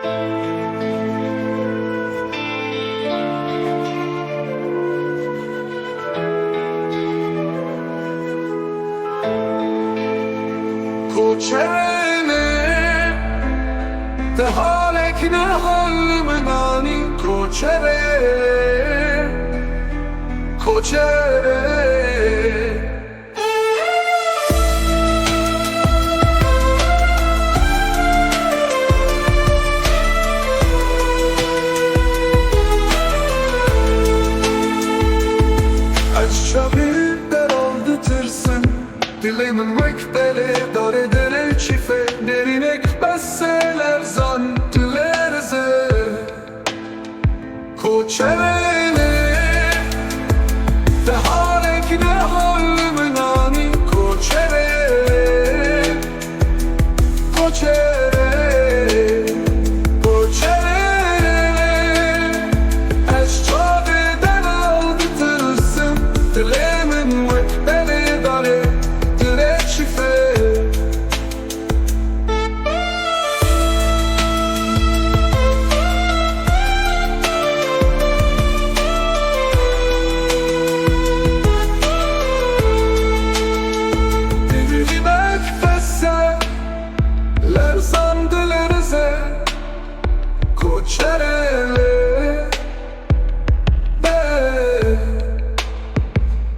Koçerele tehalek ne hal menani koçere Açça bir aldıtırsın dilemin mekbele dare dere çife derinek besseler zan dilerze koçerele tehalek ne hal menani koçere Açça birden aldıtırsın dilemin mekbele dare dere çife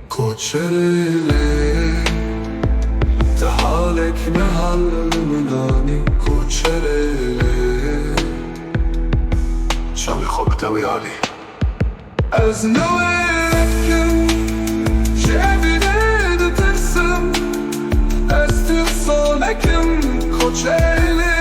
Koçerele tehalek ne hal menani koçerele شامي خوبتاوي علي از نوكم جابني ترسم از تصالكم koçerele